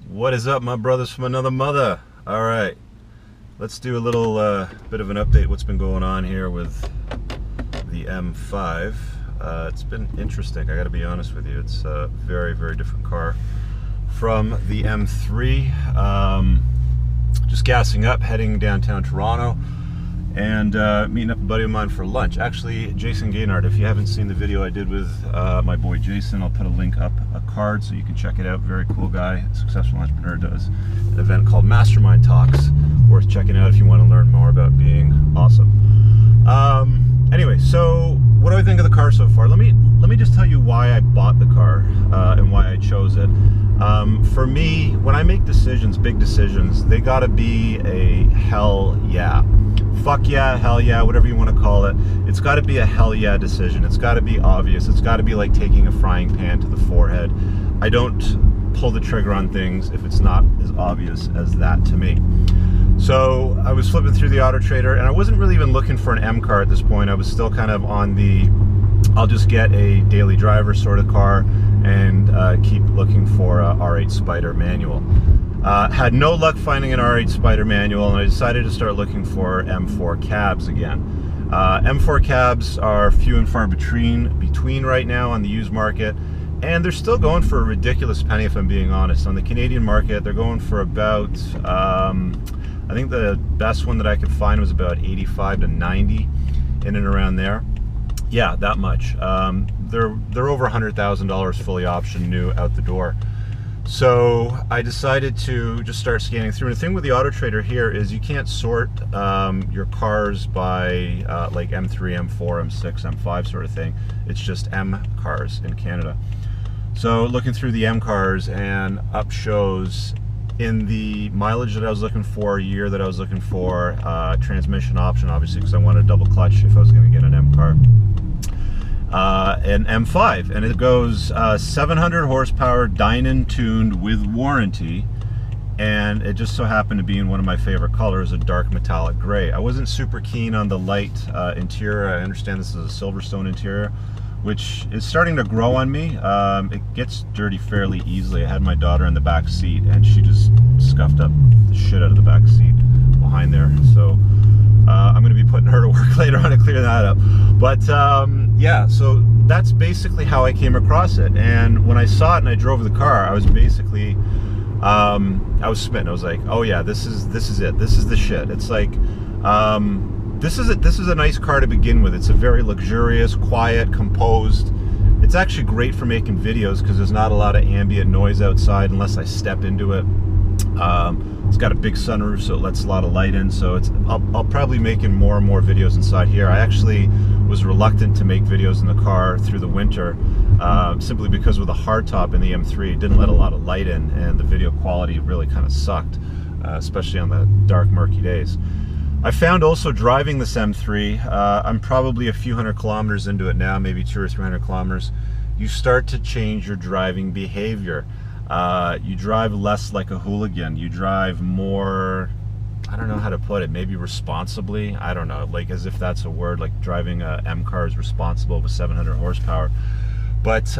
What is up, my brothers from another mother? All right, let's do a little bit of an update. What's been going on here with the M5? It's been interesting. I got to be honest with you. It's a very, very different car from the M3. Just gassing up, heading downtown Toronto, and meeting up a buddy of mine for lunch. Actually, Jason Gaynard. If you haven't seen the video I did with my boy Jason, I'll put a link up, a card, so you can check it out. Very cool guy, successful entrepreneur, does an event called Mastermind Talks. Worth checking out if you want to learn more about being awesome. Anyway, so what do I think of the car so far? Let me just tell you why I bought the car and why I chose it. For me, when I make decisions, big decisions, they gotta be a hell yeah. Fuck yeah, hell yeah, whatever you want to call it. It's got to be a hell yeah decision. It's got to be obvious. It's got to be like taking a frying pan to the forehead. I don't pull the trigger on things if it's not as obvious as that to me. So I was flipping through the Auto Trader, and I wasn't really even looking for an M car at this point. I was still kind of on the, I'll just get a daily driver sort of car and keep looking for a R8 Spider manual. Had no luck finding an R8 Spider manual, and I decided to start looking for M4 cabs again. M4 cabs are few and far between right now on the used market, and they're still going for a ridiculous penny, if I'm being honest. On the Canadian market, they're going for about, I think the best one that I could find was about 85 to 90, in and around there. Yeah, that much. They're over $100,000 fully optioned new out the door. So I decided to just start scanning through. And the thing with the Auto Trader here is you can't sort your cars by like M3, M4, M6, M5 sort of thing. It's just M cars in Canada. So looking through the M cars, and up shows in the mileage that I was looking for, year that I was looking for, transmission option, obviously, because I wanted a double clutch if I was going to get an M car. An M5, and it goes 700 horsepower, Dinan tuned with warranty, and it just so happened to be in one of my favorite colors, a dark metallic gray. I wasn't super keen on the light interior. I understand this is a Silverstone interior, which is starting to grow on me. It gets dirty fairly easily. I had my daughter in the back seat, and she just scuffed up the shit out of the back seat behind there. So I'm going to be putting her to work later on to clear that up. But yeah, so that's basically how I came across it. And when I saw it and I drove the car, I was basically, I was smitten. I was like, oh yeah, this is it. This is the shit. It's like, this is a nice car to begin with. It's a very luxurious, quiet, composed. It's actually great for making videos because there's not a lot of ambient noise outside unless I step into it. It's got a big sunroof, so it lets a lot of light in. So I'll probably be making more and more videos inside here. I actually was reluctant to make videos in the car through the winter, simply because with a hardtop in the M3, it didn't let a lot of light in, and the video quality really kind of sucked, especially on the dark, murky days. I found also driving this M3, I'm probably a few hundred kilometers into it now, maybe 200 or 300 kilometers. You start to change your driving behavior. You drive less like a hooligan. You drive more, I don't know how to put it, maybe responsibly. I don't know, like as if that's a word, like driving a M car is responsible with 700 horsepower. But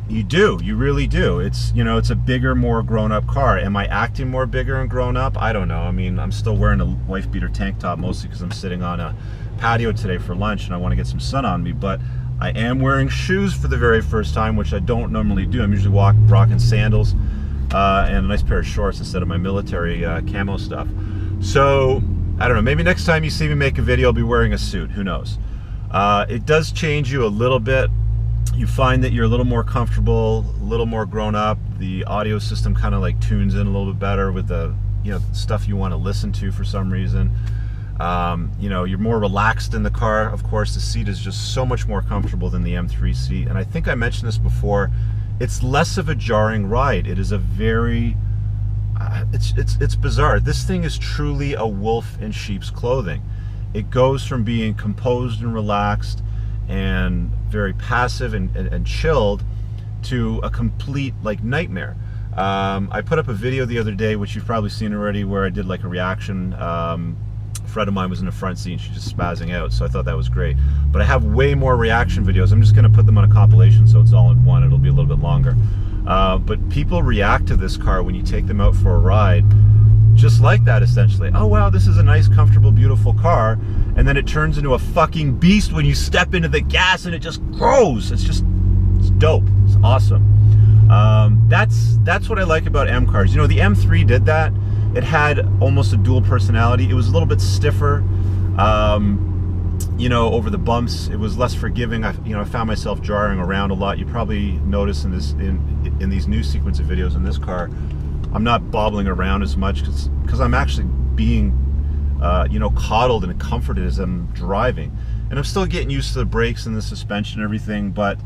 you really do. It's, you know, it's a bigger, more grown-up car. Am I acting more bigger and grown up? I don't know. I mean, I'm still wearing a wife beater tank top, mostly because I'm sitting on a patio today for lunch and I want to get some sun on me. But I am wearing shoes for the very first time, which I don't normally do. I'm usually rocking sandals and a nice pair of shorts instead of my military camo stuff. So, I don't know, maybe next time you see me make a video, I'll be wearing a suit. Who knows? It does change you a little bit. You find that you're a little more comfortable, a little more grown up. The audio system kind of like tunes in a little bit better with the, you know, stuff you want to listen to for some reason. You know, you're more relaxed in the car. Of course, the seat is just so much more comfortable than the M3 seat. And I think I mentioned this before, it's less of a jarring ride. It is a very, it's bizarre. This thing is truly a wolf in sheep's clothing. It goes from being composed and relaxed and very passive and chilled to a complete like nightmare. I put up a video the other day, which you've probably seen already, where I did like a reaction. A friend of mine was in the front seat and she's just spazzing out, so I thought that was great. But I have way more reaction videos. I'm just going to put them on a compilation so it's all in one. It'll be a little bit longer. But people react to this car when you take them out for a ride just like that, essentially. Oh wow, this is a nice, comfortable, beautiful car, and then it turns into a fucking beast when you step into the gas and it just grows. It's dope. It's awesome. That's what I like about M cars. You know, the M3 did that. It had almost a dual personality. It was a little bit stiffer, you know, over the bumps. It was less forgiving. I found myself jarring around a lot. You probably notice in these new sequence of videos in this car, I'm not bobbling around as much because I'm actually being, you know, coddled and comforted as I'm driving. And I'm still getting used to the brakes and the suspension and everything, but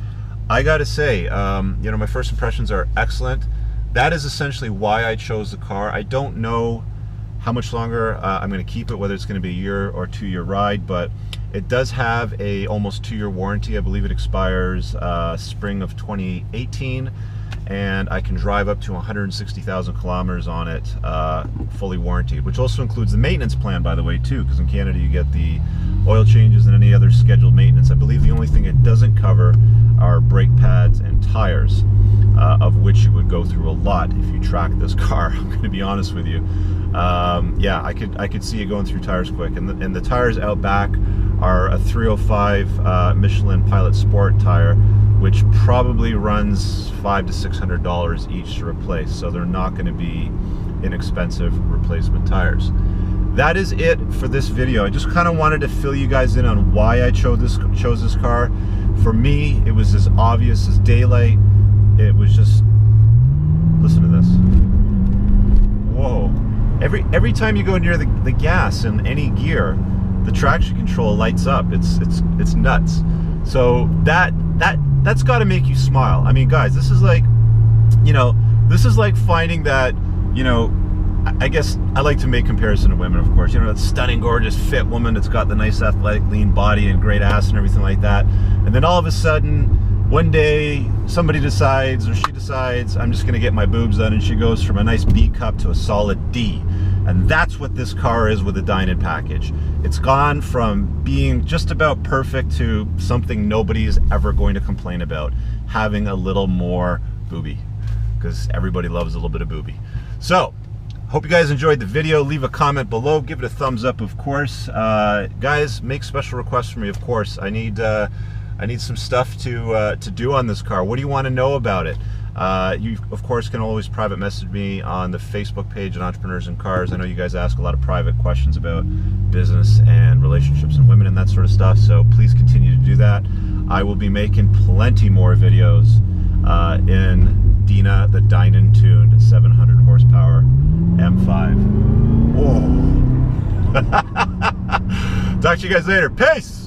I gotta say, you know, my first impressions are excellent. That is essentially why I chose the car. I don't know how much longer I'm gonna keep it, whether it's gonna be a 1 or 2 year ride, but it does have a almost 2-year warranty. I believe it expires spring of 2018. And I can drive up to 160,000 kilometers on it, fully warranted, which also includes the maintenance plan, by the way, too, because in Canada you get the oil changes and any other scheduled maintenance. I believe the only thing it doesn't cover are brake pads and tires, of which you would go through a lot if you track this car. I'm going to be honest with you. Yeah, I could see it going through tires quick, and the tires out back are a 305 Michelin Pilot Sport tire, which probably runs $500 to $600 each to replace, so they're not going to be inexpensive replacement tires. That is it for this video. I just kind of wanted to fill you guys in on why I chose this car. For me, it was as obvious as daylight. It was just, listen to this. Whoa! Every time you go near the gas in any gear, the traction control lights up. It's nuts. So that's got to make you smile. I mean, guys, this is like, you know, this is like finding that, you know, I guess I like to make comparison to women, of course. You know, that stunning, gorgeous, fit woman that's got the nice, athletic, lean body and great ass and everything like that. And then all of a sudden, one day, somebody decides, or she decides, I'm just going to get my boobs done, and she goes from a nice B cup to a solid D. And that's what this car is with the Dinan package. It's gone from being just about perfect to something nobody's ever going to complain about, having a little more booby, because everybody loves a little bit of booby. So, hope you guys enjoyed the video. Leave a comment below, give it a thumbs up, of course. Guys, make special requests for me, of course. I need some stuff to do on this car. What do you want to know about it? You, of course, can always private message me on the Facebook page at Entrepreneurs in Cars. I know you guys ask a lot of private questions about business and relationships and women and that sort of stuff, so please continue to do that. I will be making plenty more videos in the Dinan tuned 700 horsepower M5. Whoa. Talk to you guys later. Peace!